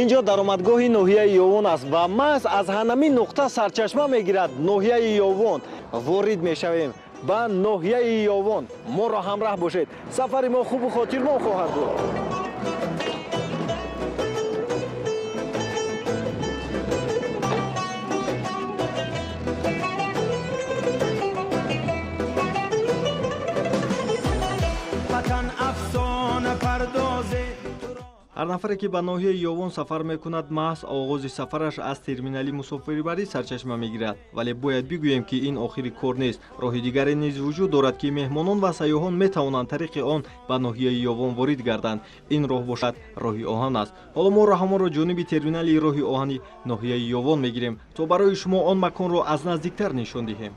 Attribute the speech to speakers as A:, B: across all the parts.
A: инҷо даромадгоҳи ноҳияи Ёвон аст ва маҳз аз ҳанамин нуқта сарчашма мегирад ноҳияи Ёвон. ворид мешавем ба ноҳияи Ёвон. моро ҳамроҳ бошед, сафари мо хубу хотирмон хоҳад буд. ҳар нафаре ки ба ноҳияи Ёвон сафар мекунад маҳз оғози сафараш аз терминали мусофирбарӣ сарчашма мегирад. вале бояд бигӯем ки ин охири кор нест. роҳи дигаре низ вуҷуд дорад ки меҳмонон ва сайёҳон метавонанд тариқи он ба ноҳияи Ёвон ворид гарданд. ин роҳ бошад роҳи оҳан аст. ҳоло мо раҳамонро ҷониби терминали роҳи оҳани ноҳияи Ёвон мегирем то барои шумо он маконро аз наздиктар нишон диҳем.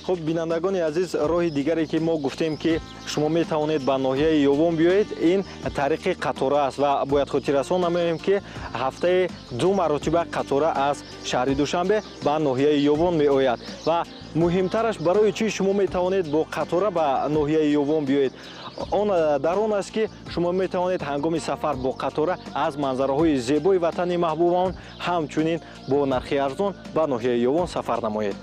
A: خب بینندگان عزیز، راه دیگری که ما گفتیم که شما می توانید به ناحیه یوون بیایید این طریق قطاره است و باید خاطررسان نماییم که هفته 2 مرتبه قطاره از شهر دوشنبه به ناحیه یوون می آید و مهمترش برای چی شما می توانید با قطاره به ناحیه یوون بیایید. آن در آن است که شما می توانید هنگام سفر با قطاره از منظره‌های زیبای وطن محبوبان همچنین با نرخ ارزان به ناحیه یوون سفر نمایید.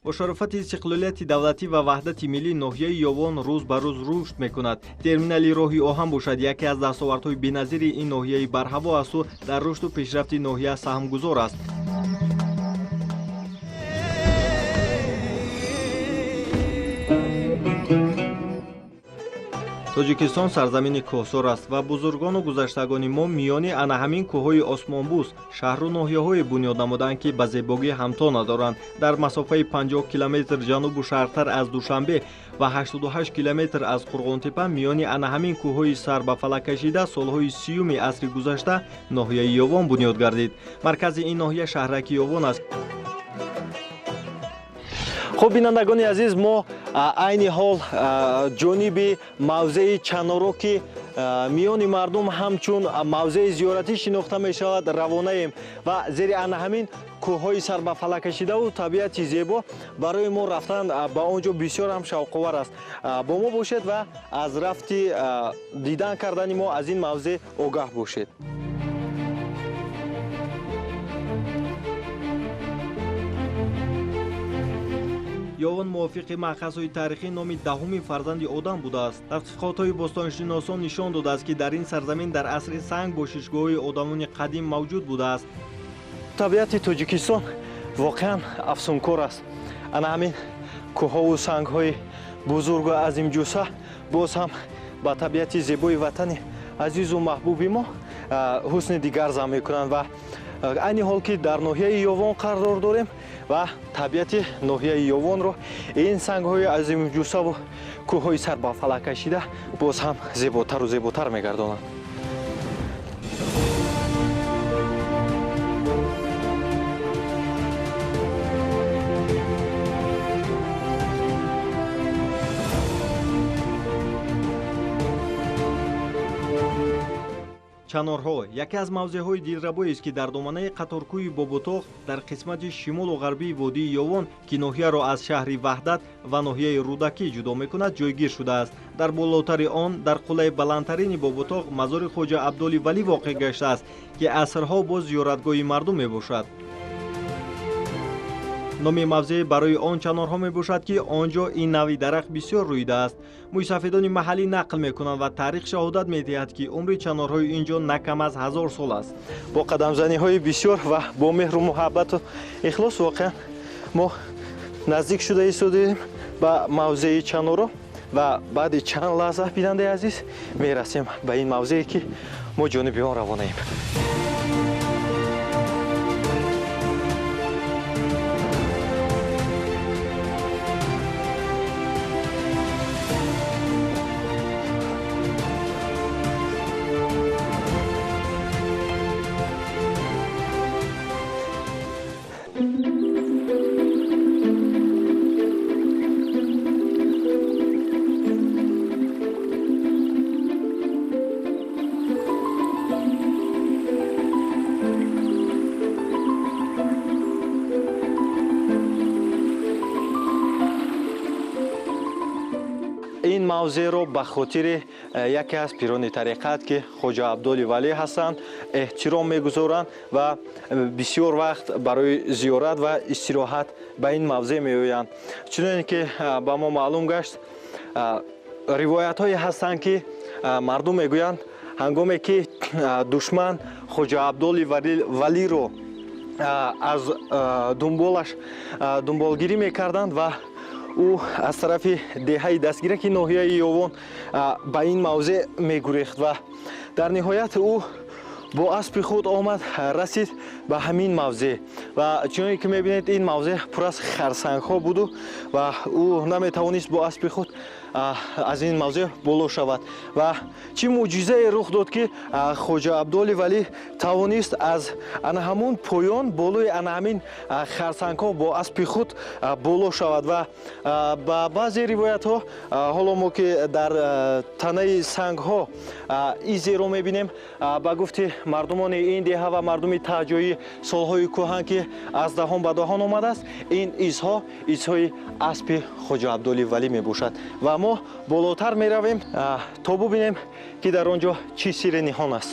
A: با شرافت استقلالیت دولتی و وحدت ملی ناحیه یوون روز به روز رشد میکند. ترمینال راهی آهن باشد یکی از دستاوردهای بی‌نظیر این ناحیه برهوا است و در رشد و پیشرفت ناحیه سهمگذار است. توجیکستان سرزمین کوهسار است و بزرگان و گذشتگان ما میانی انا همین کوههای آسمانبوس شهر و ناحیه‌های بنیاد نمودند که به زیبایی همتا ندارند. در مسافه 50 کیلومتر جنوب و شرقتر از دوشنبه و 88 کیلومتر از قرغانتپه میانی انا همین کوههای سر به فلک کشیده سالهای 30 عصر گذشته ناحیه یوون بنیاد گردید. مرکز این ناحیه شهرک یوون است. خب بینندگان عزیز، ما عین حال جانب موضع چنارو که میان مردم همچون موضع زیارتی شناخته می شود روانه ایم و زیر آن همین کوههای سر به فلک کشیده و طبیعت زیبا برای ما رفتن به آنجا بسیار هم شوق‌آور است. با ما باشید و از رفتی دیدن کردن ما از این موضع آگاه باشید. یوون موافق مأخذهای تاریخی نام دهمین فرزند آدم بوده است. تحقیقات‌های باستانشناسان نشان داده است که در این سرزمین در عصر سنگ باششگاه‌های آدمان قدیم موجود بوده است. طبیعت تاجیکستان واقعا افسونکار است. انا همین کوه‌ها و سنگ‌های بزرگ و عظیم جثه باز هم با طبیعت زیبای وطن عزیز و محبوب ما حسن دیگر ظاهر می‌کنند و عین حال که در ناحیه یوون قرار داریم و طبیعت ناحیه یوون رو این سنگ‌های عظیم جثه و کوه‌های سر به فلک کشیده باز هم زیباتر و زیباتر می‌گردانند. چنارها یکی از موضع‌های دلربایی است که در دامنه قطارکوی بابوتاغ در قسمت شمال و غربی وادی یوون که ناحیه را از شهر وحدت و ناحیه رودکی جدا می‌کند جایگیر شده است. در بالاتر آن در قله بلندترین بابوتاغ مزار خواجه عبدالی ولی واقع گشته است که عصرها باز زیارتگاه مردم میباشد. نام موضع برای آن چنارها می باشد که آنجا این نوع درخت بسیار رویده است. موسفیدان محلی نقل می کنند و تاریخ شهادت می دهد که عمر چنارهای اینجا نکم از 1000 سال است. با قدم زنی های بسیار و با مهر و محبت و اخلاص واقعا ما نزدیک شده ایستادیم به موضع چنارها و بعد چند لحظه بیننده عزیز می رسیم به این موضعی که ما جانب آن روانه ایم. мавзе ро ба хотири яке аз пирони тариқат ки хоҷа абдули валӣ ҳастанд эҳтиром мегузоранд ва бисёр вақт барои зиёрат ва истироҳат ба ин мавзе меоянд. чуноне ки ба мо маълум гашт, ривоятҳое ҳастанд ки мардум мегӯянд ҳангоме ки душман хоҷа абдули валиро аз дунболаш дунболгирӣ мекарданд ва ӯ аз тарафи деҳаи дастгираки ноҳияи ёвон ба ин мавзе мегурехт ва дар ниҳоят ӯ бо аспи худ омад расид ба ҳамин мавзе ва чуноне ки мебинед ин мавзе пур аз харсангҳо буду ва ӯ наметавонист бо аспи худ аз ин мавзе боло шавад ва чӣ мӯъҷизае рух дод ки хоҷа абдули валӣ тавонист аз ана ҳамун поён болои ана ҳамин харсангҳо бо аспи худ боло шавад ва ба баъзе ривоятҳо ҳоло мо ки дар танаи сангҳо изеро мебинем ба гуфти мардумони ин деҳа ва мардуми таҳҷоӣ солҳои кӯҳан ки аз даҳон ба даҳон омадааст, ин изҳои аспи хоҷа абдули валӣ мебошад ва мо болотар меравем то бубинем ки дар он ҷо чӣ сирри ниҳон аст.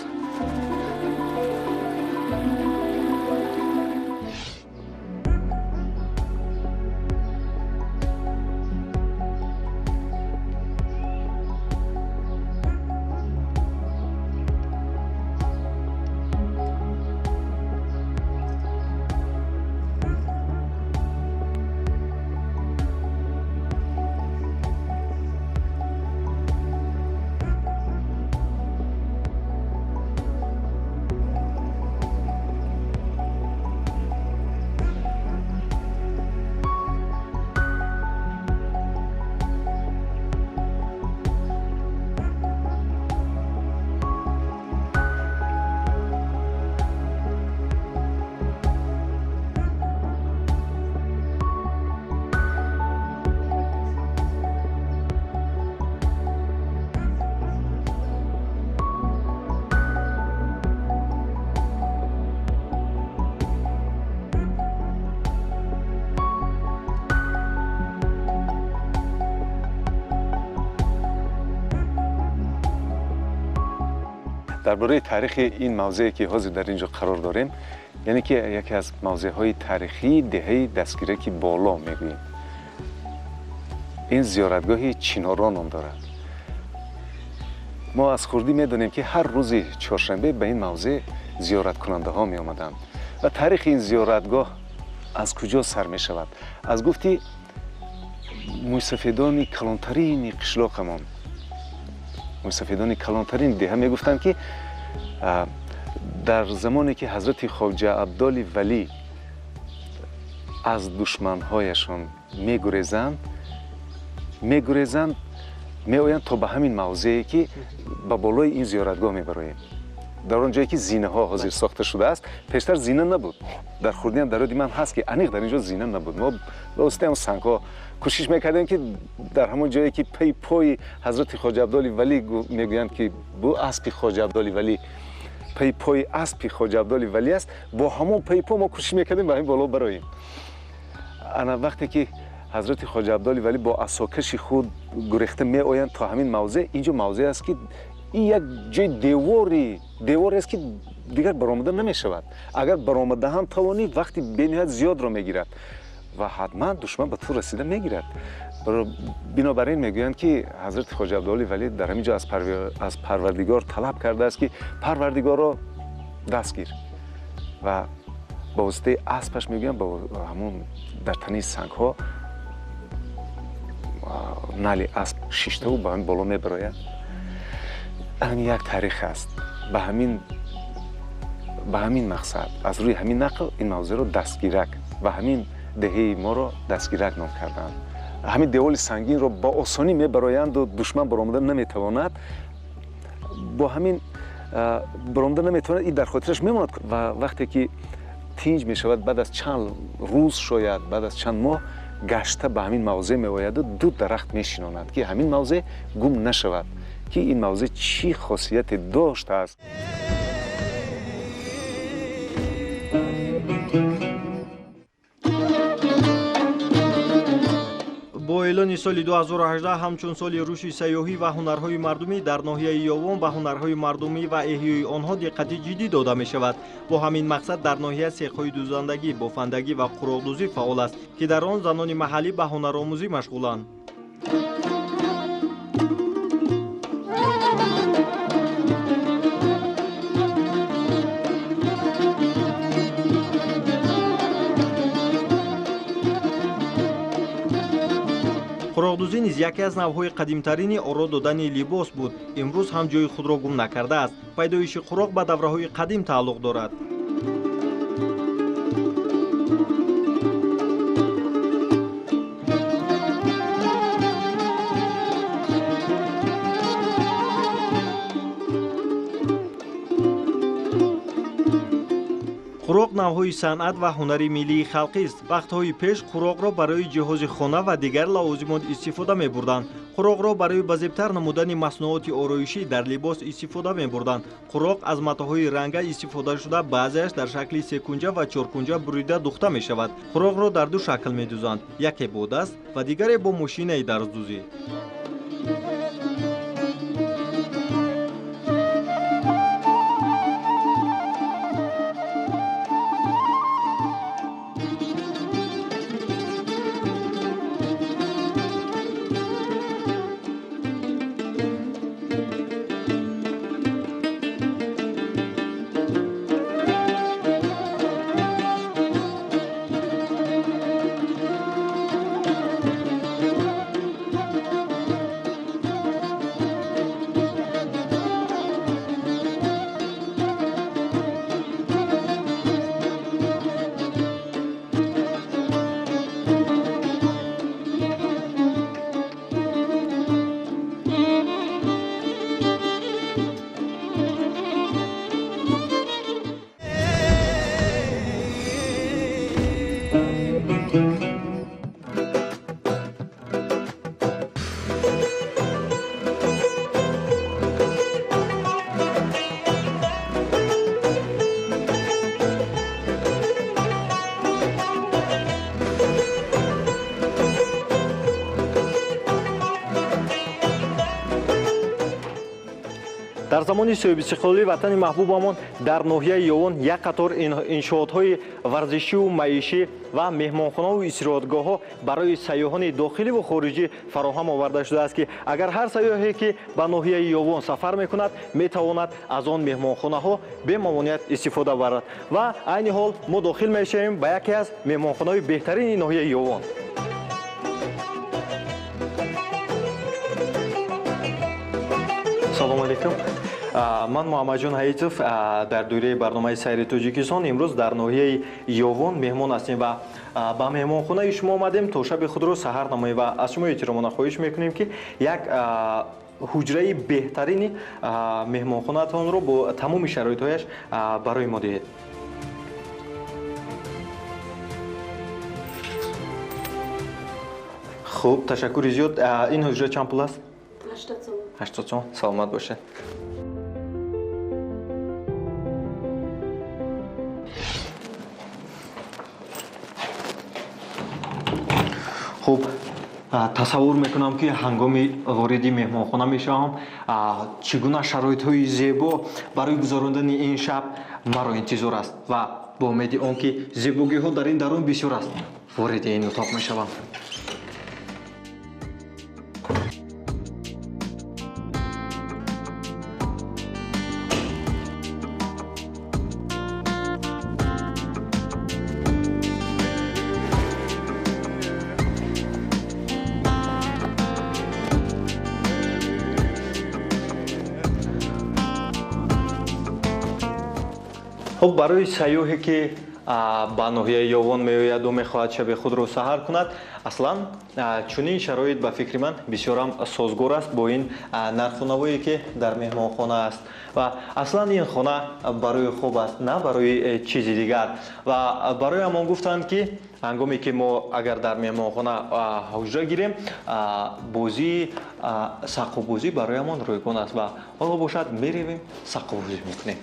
B: дар бораи таърихи ин мавзее ки ҳозир дар ин ҷо қарор дорем, яъне ки яке аз мавзеъҳои таърихии деҳаи дастгираки боло мегӯем. ин зиёратгоҳи чинорро ном дорад. мо аз хурдӣ медонем ки ҳар рӯзи чоршанбе ба ин мавзеъ зиёраткунандаҳо меомаданд ва таърихи ин зиёратгоҳ аз куҷо сар мешавад? аз гуфти мӯйсафедони калонтарини қишлоқамон, мӯйсафедони калонтарини деҳа мегуфтанд ки дар замоне ки ҳазрати хоҷа абдули валӣ аз душманҳояшон мегурезанд, меоянд то ба ҳамин мавзее ки ба болои ин зиёратгоҳ мебароем. дар он ҷое ки зинаҳо ҳозир сохта шудааст, пештар зина набуд. дар хурдиам дар ёди ман ҳаст ки аниқ дар ин ҷо зина набуд. мо ба воситаи он сангҳо кӯшиш мекардем ки дар ҳамон ҷое ки пойи ҳазрати хоҷа абдули валӣ мегӯянд ки бу аспи хоҷа абдули валӣ пойи аспи хоҷа абдули валӣ аст, бо ҳамон по мо кӯшиш мекардем ба ҳамин боло бароем. ана вақте ки ҳазрати хоҷа абдули валӣ бо асокаши худ гурехта меоянд то ҳамин мавзеъ, ин ҷо мавзеъ аст ки ин як ҷои деворе аст ки дигар баромада намешавад. агар баромада ҳам тавонӣ вақти бениҳоят зиёдро мегирад ва ҳатман душман ба ту расида мегирад. бинобар ин мегӯянд ки ҳазрати хоҷа абдули валӣ дар ҳамин ҷо аз парвардигор талаб кардааст ки парвардигоро дастгир ва ба воситаи аспаш мегӯянд ба ҳамон дар танаи сангҳо нали асп шиштаву ба ҳамин боло мебарояд. ҳамин як таърих аст. ба ҳамин мақсад аз рӯи ҳамин нақл ин мавзеъро дастгирак ва ҳамин деҳаи моро дастгирак ном карданд. ҳамин деволи сангинро ба осонӣ мебароянду душман баромада наметавонад. бо ҳамин баромада наметавонад, ин дар хотираш мемонад ва вақте ки тинҷ мешавад, баъд аз чанд рӯз, шояд баъд аз чанд моҳ гашта ба ҳамин мавзеъ меояду ду дарахт мешинонад ки ҳамин мавзеъ гум нашавад, ки ин мавзеъ чӣ хосияте доштааст.
A: бо поёни соли 2018 ҳамчун соли рушди сайёҳӣ ва ҳунарҳои мардумӣ дар ноҳияи Ёвон ба ҳунарҳои мардумӣ ва эҳёи онҳо диққати ҷиддӣ дода мешавад. Бо ҳамин мақсад дар ноҳия сехҳои дузандагӣ, бофандагӣ ва қуроқдузӣ фаъол аст, ки дар он занони маҳаллӣ ба ҳунаромӯзӣ машғуланд. қуроқдузӣ низ яке аз навъҳои қадимтарини оро додани либос буд. имрӯз ҳам ҷои худро гум накардааст. пайдоиши қуроқ ба давраҳои қадим тааллуқ дорад. қуроқ навъҳои санъат ва ҳунари миллии халқист. вақтҳои пеш қуроқро барои ҷиҳози хона ва дигар лавозимот истифода мебурданд. қуроқро барои ба зебтар намудани маснуоти ороишӣ дар либос истифода мебурданд. қуроқ аз матоъҳои ранга истифода шуда баъзеаш дар шакли секунҷа ва чоркунҷа бурида духта мешавад. қуроқро дар ду шакл медӯзанд. яке бо даст ва дигаре бо мошинаи дарздӯзӣ. дар замони соҳибистиқлолӣ ватани маҳбубамон дар ноҳияи Ёвон як қатор иншоотҳои варзишиву маишӣ ва меҳмонхонаву истироҳатгоҳҳо барои сайёҳони дохилӣ ва хориҷӣ фароҳам оварда шудааст, ки агар ҳар сайёҳе ки ба ноҳияи Ёвон сафар мекунад, метавонад аз он меҳмонхонаҳо бемавоният истифода барад. ва айни ҳол мо дохил мешавем ба яке аз меҳмонхонаҳои беҳтарини ноҳияи Ёвон. салому алайкум. ман муҳаммадҷон ҳаитов дар доираи барномаи сайри тоҷикистон имрӯз дар ноҳияи Ёвон меҳмон ҳастем ва ба меҳмонхонаи шумо омадем то шаби худро саҳар намоем ва аз шумо эҳтиромона хоҳиш мекунем ки як ҳуҷраи беҳтарини меҳмонхонаатонро бо тамоми шароитҳояш барои мо диҳед. хуб, ташаккури зиёд. ин ҳуҷра чанд пул аст?
C: 80 сом.
A: 80 сом. саломат бошед. хуб, тасаввур мекунам ки ҳангоми вориди меҳмонхона мешавам, чӣ гуна шароитҳои зебо барои гузарондани ин шаб маро интизор аст ва бо умеди он ки зебогиҳо дар ин дарун бисёр аст, вориди ин утоқ мешавам. خب برای سیاحی که به ناحیه یاوان میآید و میخواهد شب خود را سحر کند، اصلا چنین شرایط به فکر من بسیار هم سازگار است با این نرخ و نوایی که در مهمانخانه است و اصلا این خانه برای خوب است، نه برای چیزی دیگر. و برای ما گفتند که هنگامی که ما اگر در مهمانخانه حجره گیریم، بازی سقف بازی برایمان رایگان است و حالا باشد میرویم سقف بازی میکنیم.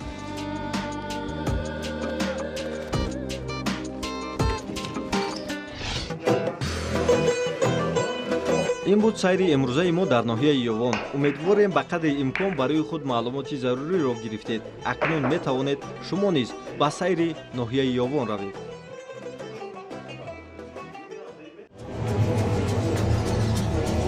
A: ин буд сайри имрӯзаи мо дар ноҳияи ёвон. Умедворем ба қадри имкон барои худ маълумоти заруриро гирифтед. Акнун метавонед шумо низ ба сайри ноҳияи ёвон равед.